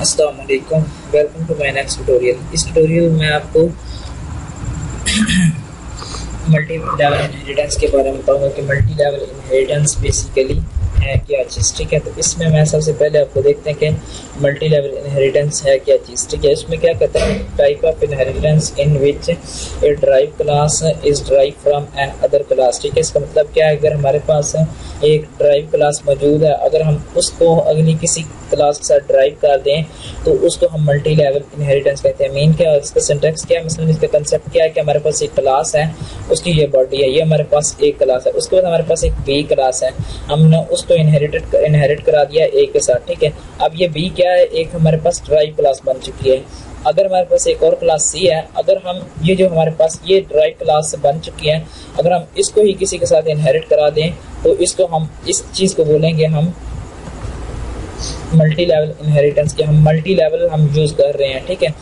अस्सलाम वालेकुम, welcome to my next tutorial. इस ट्यूटोरियल में आपको मल्टी लेवल इनहेरिटेंस के बारे में बताऊंगा कि मल्टी लेवल इनहेरिटेंस बेसिकली है क्या चीज़। ठीक है, तो इसमें मैं सबसे पहले आपको देखते हैं कि मल्टी लेवल इनहेरिटेंस है क्या चीज़। ठीक है, इसमें क्या कहते हैं, type of inheritance in which a drive class is drive from another class. ठीक है, इसका मतलब क्या है, अगर हमारे पास एक ड्राइव क्लास मौजूद है, अगर हम उसको अगली किसी क्लास के साथ ड्राइव कर दें तो उसको हम मल्टी लेवल इनहेरिटेंस कहते हैं। मीन क्या है, इसका सिंटैक्स क्या है, मतलब इसका कंसेप्ट क्या है कि हमारे पास एक क्लास है, उसकी ये बॉडी है, ये हमारे पास एक क्लास है, उसके बाद हमारे पास एक बी क्लास है, हमने उसको इनहेरिट करा दिया ए के साथ। ठीक है, अब ये बी क्या है, एक हमारे पास ड्राइव क्लास बन चुकी है। अगर हमारे पास एक और क्लास सी है, अगर हम ये जो हमारे पास ये ड्राइव क्लास बन चुकी है, अगर हम इसको ही किसी के साथ इनहेरिट करा दें तो इसको हम इस चीज़ को बोलेंगे हम मल्टी लेवल इनहेरिटेंस के। हम मल्टी लेवल हम यूज कर रहे हैं। ठीक है,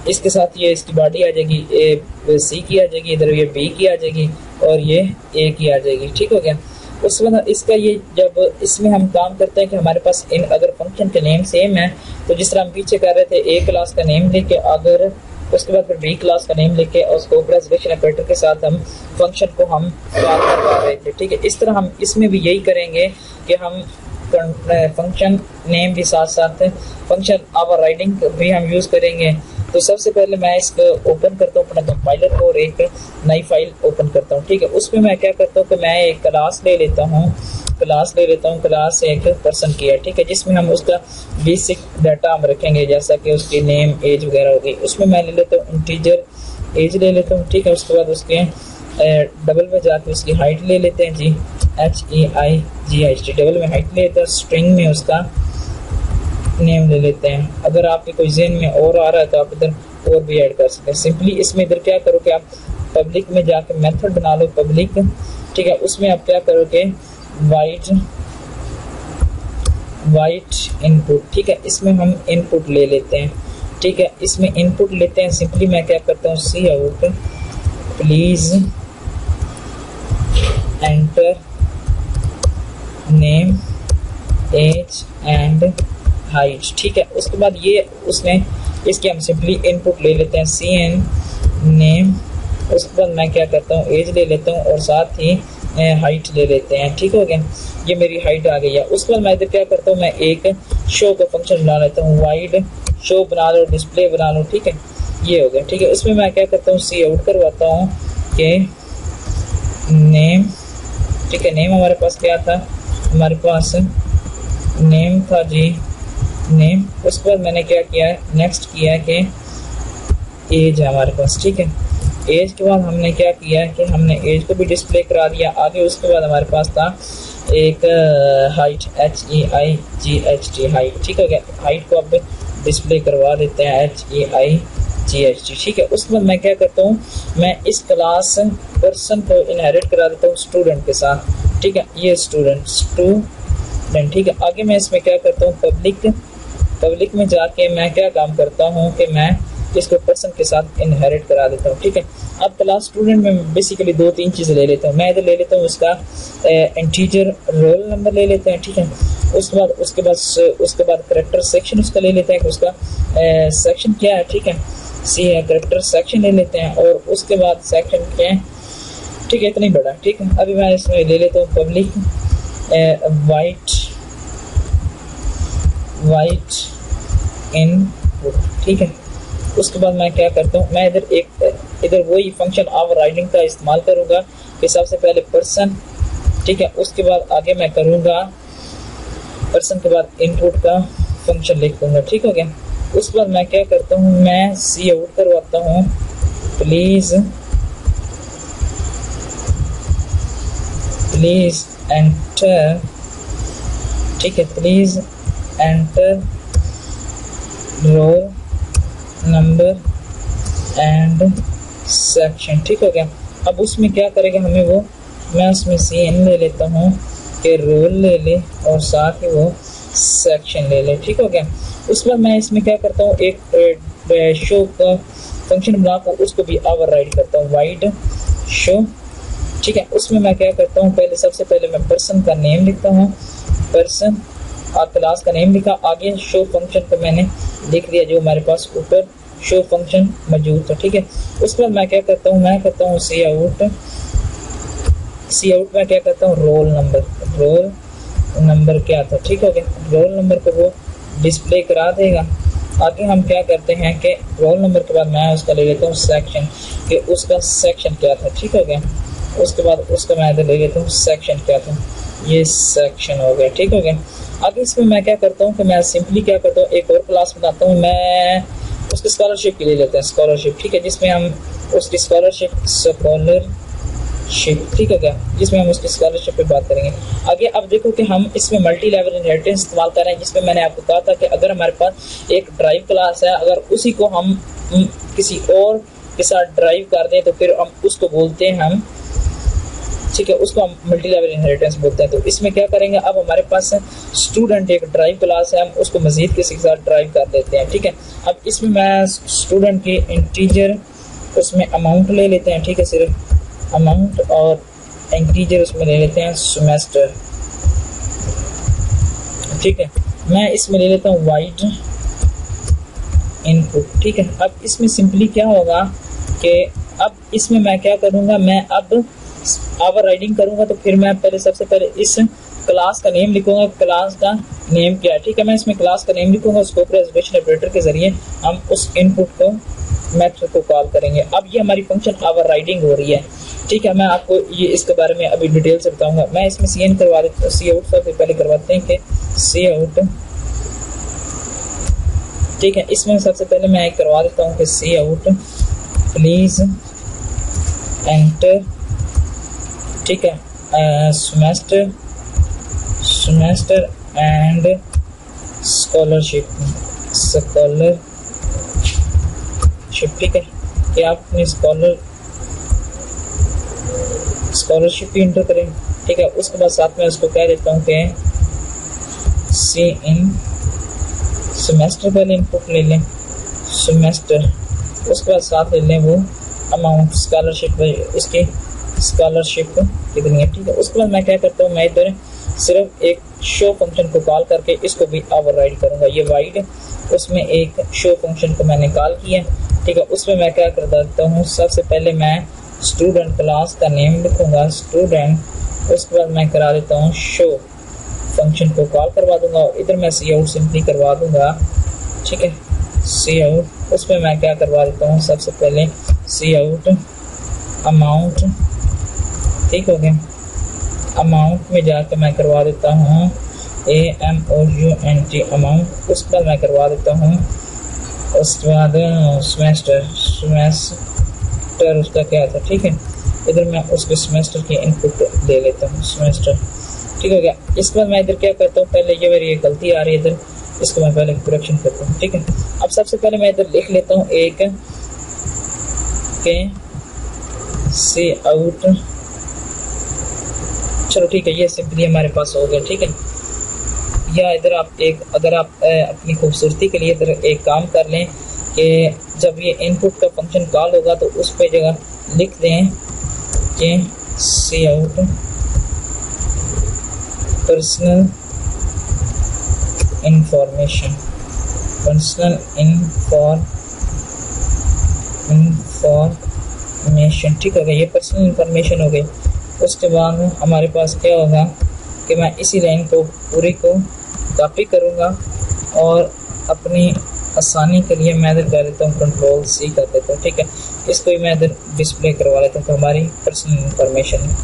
इसके साथ ये इसकी बॉडी आ जाएगी, ए सी की आ जाएगी, इधर ये बी की आ जाएगी और ये ए की आ जाएगी। ठीक हो गया। उस वक्त इसका ये जब इसमें हम काम करते हैं कि हमारे पास इन अगर फंक्शन के नेम सेम है, तो जिस तरह हम पीछे कर रहे थे ए क्लास का नेम लेके, अगर उसके बाद फिर बी क्लास का नेम लेके और उसको ऊपर सिलेक्शन ऑपरेटर के साथ हम फंक्शन को हम कॉल करवा रहे थे। ठीक है, इस तरह हम इसमें भी यही करेंगे कि हम फंक्शन नेम भी साथ साथ फंक्शन ओवरराइडिंग भी हम यूज करेंगे। तो सबसे पहले मैं इसको ओपन करता हूँ अपना कंपाइलर को और एक नई फाइल ओपन करता हूँ। ठीक है, उसमें मैं क्या करता हूँ कि मैं एक क्लास ले लेता हूँ, क्लास एक पर्सन की है। ठीक है, जिसमें हम उसका बेसिक डाटा हम रखेंगे, जैसा कि उसकी नेम एज वगैरह होगी। उसमें मैं ले लेता हूँ इंटीजर एज ले लेता हूँ। ठीक है, उसके बाद उसके डबल में जाकर उसकी हाइट ले लेते हैं जी, HEIGHT, डबल में हाइट ले लेते हैं, स्ट्रिंग में उसका नेम ले लेते हैं। अगर आपके कोई ज़हन में और आ रहा है तो आप इधर और भी ऐड कर सकते हैं। सिंपली इसमें इधर क्या करो कि आप पब्लिक में जाकर मेथड बना लो पब्लिक। ठीक है, उसमें आप क्या करोगे, वाइट इनपुट। ठीक है, इसमें हम इनपुट ले लेते हैं। ठीक है, इसमें इनपुट लेते हैं। सिंपली मैं क्या करता हूँ, C out please enter name age and height. ठीक है, उसके बाद ये उसने इसके हम सिंपली इनपुट ले लेते हैं, CN नेम। उसके बाद मैं क्या करता हूँ, एज ले लेता हूँ और साथ ही हाइट ले लेते हैं। ठीक हो गया, ये मेरी हाइट आ गई है। उसके बाद मैं इधर क्या करता हूँ, मैं एक शो का फंक्शन बना लेता हूँ, वाइड शो बना लो, डिस्प्ले बना लो। ठीक है, ये हो गया। ठीक है, उसमें मैं क्या करता हूँ, सी आउट करवाता हूँ कि नेम। ठीक है, नेम हमारे पास क्या था, हमारे पास नेम था जी, नेम। उसके बाद मैंने क्या किया है, नेक्स्ट किया है कि एज है हमारे पास। ठीक है, एज के बाद हमने क्या किया है कि हमने एज को भी डिस्प्ले करा दिया आगे। उसके बाद हमारे पास था एक हाइट, HEIGHT हाइट। ठीक है, हाइट को अब डिस्प्ले करवा देते हैं, HEIGHT। ठीक है, उसके बाद मैं क्या करता हूँ, मैं इस क्लास पर्सन को इनहेरिट करा देता हूँ स्टूडेंट के साथ। ठीक है, ये स्टूडेंट। ठीक है, आगे मैं इसमें क्या करता हूँ, पब्लिक में जाके मैं क्या काम करता हूँ कि मैं इसको पर्सन के साथ इनहेरिट करा देता हूँ। ठीक है, अब क्लास स्टूडेंट में बेसिकली 2-3 चीज़ें ले लेता हूँ। मैं इधर ले लेता हूँ उसका इंटीजर रोल नंबर ले लेते हैं। ठीक है, उसके बाद करेक्टर सेक्शन उसका ले लेते हैं कि उसका सेक्शन क्या है। ठीक है, सी है, करेक्टर सेक्शन ले लेते हैं और उसके बाद सेक्शन क्या है। ठीक है, इतना ही बड़ा। ठीक है, अभी मैं इसमें ले लेता हूँ पब्लिक वाइट इनपुट। ठीक है, उसके बाद मैं क्या करता हूँ, मैं इधर वही फंक्शन ओवरराइडिंग का इस्तेमाल करूँगा कि सबसे पहले पर्सन। ठीक है, उसके बाद आगे मैं करूँगा पर्सन के बाद इनपुट का फंक्शन लिख दूँगा। ठीक हो गया। उसके बाद मैं क्या करता हूँ, मैं सी आउट करवाता हूँ प्लीज एंटर। ठीक है, please enter roll number and section. ठीक हो गया। अब उसमें क्या करेगा हमें वो, मैं उसमें CN ले लेता हूँ कि रोल ले ले और साथ ही वो सेक्शन ले ले। ठीक हो गया। उसके बाद मैं इसमें क्या करता हूँ, एक शो का फंक्शन बना कर उसको भी ओवरराइड करता हूँ, वाइड शो। ठीक है, उसमें मैं क्या करता हूँ, सबसे पहले मैं पर्सन का नेम लिखता हूँ, पर्सन क्लास का नेम लिखा, आगे शो फंक्शन को मैंने लिख दिया जो हमारे पास ऊपर शो फंक्शन मौजूद था। ठीक है, उसके बाद मैं क्या करता हूँ, मैं करता हूँ सी आउट में क्या करता हूँ, रोल नंबर क्या था। ठीक हो गया, रोल नंबर को वो डिस्प्ले करा देगा। आगे हम क्या करते हैं कि रोल नंबर के बाद मैं उसका ले लेता हूँ सेक्शन, कि उसका सेक्शन क्या था। ठीक हो गया, उसके बाद उसका मैं इधर ले लेता हूँ सेक्शन क्या था, ये सेक्शन हो गया। ठीक हो गया, आगे इसमें मैं क्या करता हूँ कि मैं सिंपली क्या करता हूँ, एक और क्लास बनाता हूँ, मैं उसकी स्कॉलरशिप के लिए लेते हैं स्कॉलरशिप। ठीक है, जिसमें हम उसकी स्कॉलरशिप ठीक है क्या, जिसमें हम उसकी स्कॉलरशिप पे बात करेंगे आगे। अब देखो कि हम इसमें मल्टी लेवल इनहेरिटेंस इस्तेमाल कर रहे हैं, जिसमें मैंने आपको कहा था कि अगर हमारे पास एक ड्राइव क्लास है, अगर उसी को हम किसी और के साथ ड्राइव कर दें तो फिर हम उसको बोलते हैं हम, ठीक है, उसको हम मल्टी लेवल इनहेरिटेंस बोलते हैं। तो इसमें क्या करेंगे, अब हमारे पास स्टूडेंट एक ड्राइव क्लास है, हम उसको मजीद किसी के साथ ड्राइव कर देते हैं। ठीक है, अब इसमें मैं स्टूडेंट की इंटीजर उसमें अमाउंट ले लेते हैं। ठीक है, सिर्फ अमाउंट, और इंटीजर उसमें ले लेते हैं सेमेस्टर। ठीक है, मैं इसमें ले लेता हूँ वाइड इनपुट। ठीक है, अब इसमें सिंपली क्या होगा कि अब इसमें मैं क्या करूँगा, मैं अब ओवरराइडिंग करूँगा, तो फिर मैं पहले सबसे पहले इस क्लास का नेम लिखूंगा, क्लास का नेम क्या है। ठीक है, मैं इसमें क्लास का नेम लिखूंगा, स्कोप रेजर्वेशन ऑपरेटर के जरिए हम उस इनपुट को मेथड को कॉल करेंगे। अब ये हमारी फंक्शन ओवरराइडिंग हो रही है। ठीक है, मैं आपको ये इसके बारे में अभी डिटेल से बताऊंगा। मैं इसमें सी एन करवा देता हूँ, सी आउट सबसे पहले करवाते हैं कि सी आउट। ठीक है, इसमें सबसे पहले मैं एक करवा देता हूँ कि सी आउट प्लीज एंटर। ठीक है, सेमेस्टर एंड स्कॉलरशिप। ठीक है, कि आप अपनी स्कॉलरशिप भी इंटर करें। ठीक है, उसके बाद साथ में उसको कह देता हूँ कि सी इन सेमेस्टर पहले इनपुट ले लें सेमेस्टर, उसके बाद साथ ले लें वो अमाउंट स्कॉलरशिप, उसकी स्कॉलरशिप कितनी है। ठीक है, उसके बाद मैं क्या करता हूँ, मैं इधर सिर्फ एक शो फंक्शन को कॉल करके इसको भी ओवरराइड करूँगा। ये वाइड उसमें एक शो फंक्शन को मैंने कॉल किया। ठीक है, उसमें मैं क्या कर देता हूँ, सबसे पहले मैं स्टूडेंट क्लास का नेम लिखूंगा स्टूडेंट, उसके बाद मैं करा देता हूँ शो फंक्शन को कॉल करवा दूंगा, और इधर मैं सी आउट सिंपली करवा दूंगा। ठीक है, सी आउट उसमें मैं क्या करवा देता हूँ, सबसे पहले सी आउट अमाउंट। ठीक हो गया, अमाउंट में जाकर मैं करवा देता हूँ AMOUNT अमाउंट, उसके बाद मैं करवा देता हूँ, उसके बाद सेमेस्टर उसका क्या था। ठीक है, इधर मैं उसके सेमेस्टर की इनपुट दे लेता हूँ सेमेस्टर। ठीक हो गया, इसके बाद मैं इधर क्या करता हूँ, पहले ये मेरी गलती आ रही है इधर, इसको मैं पहले करेक्शन करता हूँ। ठीक है, अब सबसे पहले मैं इधर लिख लेता हूँ एक के सी आउट। चलो ठीक है, ये सिंपली हमारे पास हो गया। ठीक है, या इधर आप एक, अगर आप अपनी खूबसूरती के लिए इधर एक काम कर लें कि जब ये इनपुट का फंक्शन कॉल होगा तो उस पे जगह लिख दें कि सी आउट पर्सनल इंफॉर्मेशन ठीक हो गया, ये पर्सनल इंफॉर्मेशन हो गई। उसके बाद हमारे पास क्या होगा कि मैं इसी लाइन को पूरी को कॉपी करूँगा, और अपनी आसानी के लिए मैं इधर कर देता हूँ कंट्रोल सी कर देता हूँ। ठीक है, इसको ही मैं इधर डिस्प्ले करवा लेता हूँ, तो हमारी पर्सनल इंफॉर्मेशन है।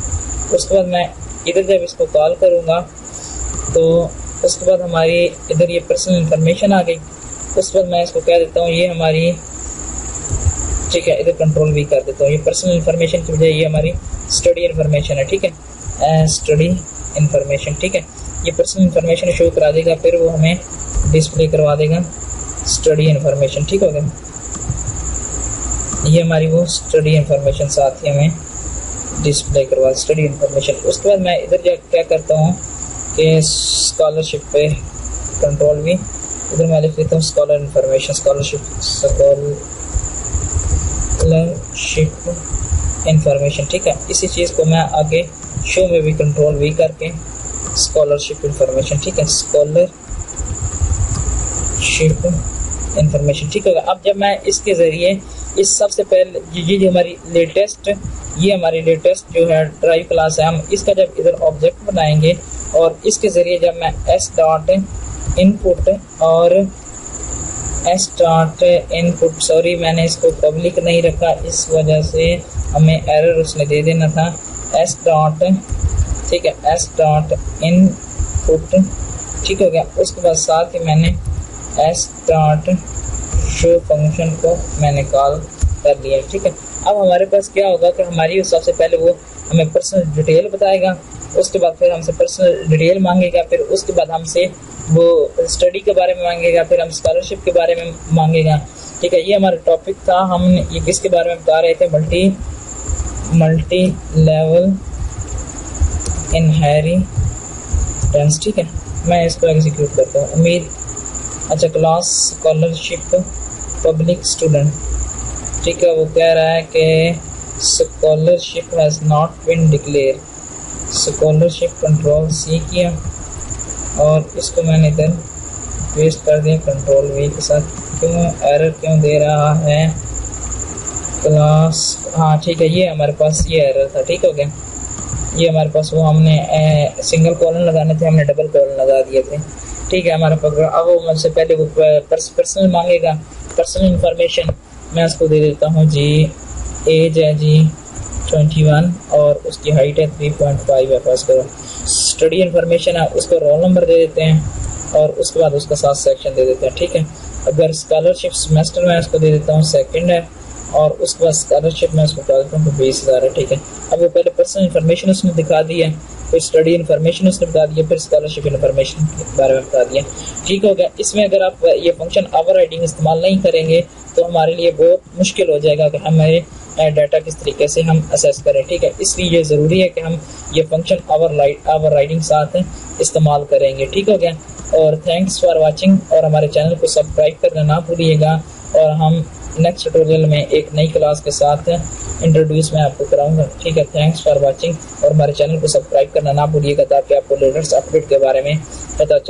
उसके बाद मैं इधर जब इसको कॉल करूँगा तो उसके बाद हमारी इधर ये पर्सनल इंफॉर्मेशन आ गई। उसके बाद मैं इसको कह देता हूँ ये हमारी, ठीक है, इधर कंट्रोल भी कर देता हूँ, ये पर्सनल इंफॉर्मेशन की बजाय ये हमारी स्टडी इंफॉर्मेशन है। ठीक है, स्टडी इंफॉर्मेशन। ठीक है, ये पर्सनल इंफॉर्मेशन शो करा देगा, फिर वो हमें डिस्प्ले करवा देगा स्टडी इंफॉर्मेशन। ठीक हो गया, ये हमारी वो स्टडी इंफॉर्मेशन साथ ही हमें डिस्प्ले करवा स्टडी इंफॉर्मेशन। उसके बाद मैं इधर क्या करता हूँ कि स्कॉलरशिप पे कंट्रोल भी, इधर मैं लिख लेता हूँ स्कॉलर इंफॉर्मेशन, स्कॉलरशिप इंफॉर्मेशन। ठीक है, इसी चीज़ को मैं आगे शो में भी कंट्रोल भी करके स्कॉलरशिप इंफॉर्मेशन, ठीक है, स्कॉलरशिप इंफॉर्मेशन, ठीक होगा। अब जब मैं इसके ज़रिए इस सबसे पहले ये हमारी लेटेस्ट जो है ड्राइव क्लास है, हम इसका जब इधर ऑब्जेक्ट बनाएंगे और इसके ज़रिए जब मैं s डॉट इनपुट और सॉरी मैंने इसको पब्लिक नहीं रखा, इस वजह से हमें एरर उसने दे देना था। s डॉट, ठीक है, s डॉट इनपुट, ठीक हो गया। उसके बाद साथ ही मैंने s डॉट शो फंक्शन को मैंने कॉल कर लिया, ठीक है। अब हमारे पास क्या होगा कि हमारी सबसे पहले वो हमें पर्सनल डिटेल बताएगा, उसके बाद फिर हमसे पर्सनल डिटेल मांगेगा, फिर उसके बाद हमसे वो स्टडी के बारे में मांगेगा, फिर हम स्कॉलरशिप के बारे में मांगेगा, ठीक है। ये हमारा टॉपिक था, हम ये किसके बारे में बता रहे थे, मल्टी लेवल इनहेरिटेंस, ठीक है। मैं इसको एग्जीक्यूट करता हूँ। उम्मीद, अच्छा, क्लास स्कॉलरशिप पब्लिक स्टूडेंट, ठीक है। वो कह रहा है कि scholarship has not been declare, scholarship control सी किया और इसको मैंने इधर पेस्ट कर दिया कंट्रोल वी के साथ। क्यों एरर क्यों दे रहा है क्लास, हाँ ठीक है, ये हमारे पास ये एरर था, ठीक हो गया। ये हमारे पास वो हमने सिंगल कॉलन लगाने थे, हमने डबल कॉलन लगा दिए थे, ठीक है। हमारे पास अब वो मुझसे पहले वो पर्सनल मांगेगा, पर्सनल इंफॉर्मेशन मैं उसको दे देता हूँ जी। एज है जी 21 और उसकी हाइट है 3.5 है। पास करो। स्टडी इंफॉर्मेशन है, उसको रोल नंबर दे देते हैं और उसके बाद उसका साथ सेक्शन दे देते हैं, ठीक है। अगर स्कॉलरशिप सेमेस्टर में उसको दे देता हूँ सेकंड है और उसके बाद स्कॉलरशिप में उसको बता देता हूँ 20,000 है, ठीक है। अब वो पहले पर्सनल इंफॉर्मेशन उसने दिखा दी है, फिर स्टडी इन्फॉर्मेशन उसने बता दिया, फिर स्कॉलरशिप इन्फॉर्मेशन के बारे में बता दिया, ठीक हो गया। इसमें अगर आप ये फंक्शन ओवरराइडिंग इस्तेमाल नहीं करेंगे तो हमारे लिए बहुत मुश्किल हो जाएगा कि हमारे डाटा किस तरीके से हम असेस करें, ठीक है। इसलिए ये ज़रूरी है कि हम ये फंक्शन ओवरराइडिंग साथ इस्तेमाल करेंगे, ठीक हो गया। और थैंक्स फॉर वाचिंग, और हमारे चैनल को सब्सक्राइब करना ना भूलिएगा। और हम नेक्स्ट ट्यूटोरियल में एक नई क्लास के साथ इंट्रोड्यूस मैं आपको कराऊंगा, ठीक है। थैंक्स फॉर वाचिंग और हमारे चैनल को सब्सक्राइब करना ना भूलिएगा ताकि आपको लेटेस्ट अपडेट के बारे में पता चले।